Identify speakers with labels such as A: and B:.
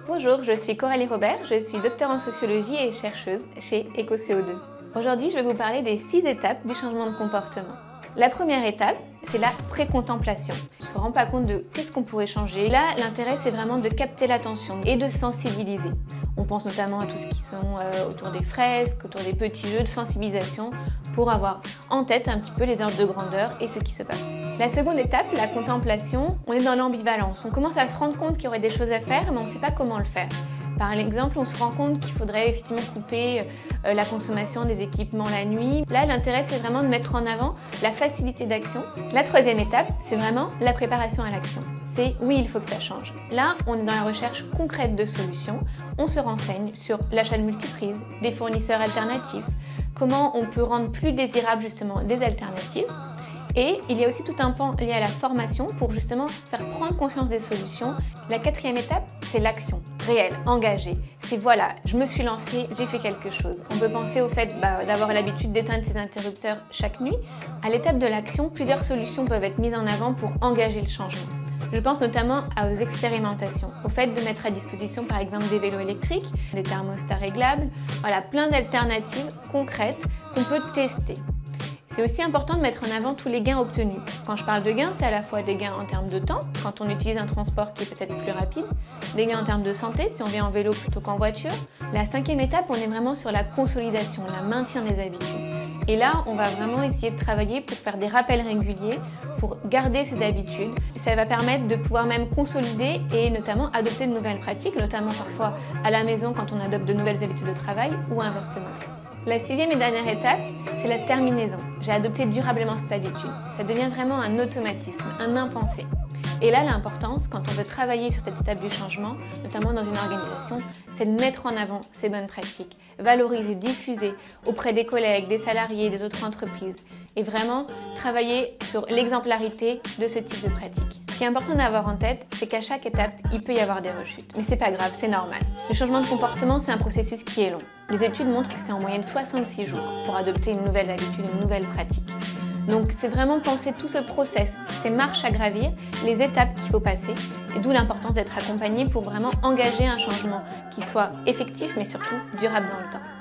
A: Bonjour, je suis Coralie Robert, je suis docteure en sociologie et chercheuse chez EcoCO2. Aujourd'hui, je vais vous parler des 6 étapes du changement de comportement. La première étape, c'est la précontemplation. On ne se rend pas compte de qu'est-ce qu'on pourrait changer. Là, l'intérêt, c'est vraiment de capter l'attention et de sensibiliser. On pense notamment à tout ce qui sont autour des fresques, autour des petits jeux de sensibilisation pour avoir en tête un petit peu les ordres de grandeur et ce qui se passe. La seconde étape, la contemplation, on est dans l'ambivalence. On commence à se rendre compte qu'il y aurait des choses à faire, mais on ne sait pas comment le faire. Par exemple, on se rend compte qu'il faudrait effectivement couper la consommation des équipements la nuit. Là, l'intérêt, c'est vraiment de mettre en avant la facilité d'action. La troisième étape, c'est vraiment la préparation à l'action. C'est oui, il faut que ça change. Là, on est dans la recherche concrète de solutions. On se renseigne sur l'achat de multiprises, des fournisseurs alternatifs, comment on peut rendre plus désirable justement des alternatives. Et il y a aussi tout un pan lié à la formation pour justement faire prendre conscience des solutions. La quatrième étape, c'est l'action réelle, engagée. C'est voilà, je me suis lancée, j'ai fait quelque chose. On peut penser au fait d'avoir l'habitude d'éteindre ses interrupteurs chaque nuit. À l'étape de l'action, plusieurs solutions peuvent être mises en avant pour engager le changement. Je pense notamment aux expérimentations, au fait de mettre à disposition par exemple des vélos électriques, des thermostats réglables, voilà, plein d'alternatives concrètes qu'on peut tester. C'est aussi important de mettre en avant tous les gains obtenus. Quand je parle de gains, c'est à la fois des gains en termes de temps, quand on utilise un transport qui est peut-être plus rapide, des gains en termes de santé, si on vient en vélo plutôt qu'en voiture. La cinquième étape, on est vraiment sur la consolidation, le maintien des habitudes. Et là, on va vraiment essayer de travailler pour faire des rappels réguliers, pour garder ces habitudes. Ça va permettre de pouvoir même consolider et notamment adopter de nouvelles pratiques, notamment parfois à la maison quand on adopte de nouvelles habitudes de travail ou inversement. La sixième et dernière étape, c'est la terminaison. J'ai adopté durablement cette habitude. Ça devient vraiment un automatisme, un impensé. Et là, l'importance, quand on veut travailler sur cette étape du changement, notamment dans une organisation, c'est de mettre en avant ces bonnes pratiques, valoriser, diffuser auprès des collègues, des salariés, des autres entreprises, et vraiment travailler sur l'exemplarité de ce type de pratique. Ce qui est important d'avoir en tête, c'est qu'à chaque étape, il peut y avoir des rechutes. Mais c'est pas grave, c'est normal. Le changement de comportement, c'est un processus qui est long. Les études montrent que c'est en moyenne 66 jours pour adopter une nouvelle habitude, une nouvelle pratique. Donc c'est vraiment penser tout ce process, ces marches à gravir, les étapes qu'il faut passer, et d'où l'importance d'être accompagné pour vraiment engager un changement qui soit effectif mais surtout durable dans le temps.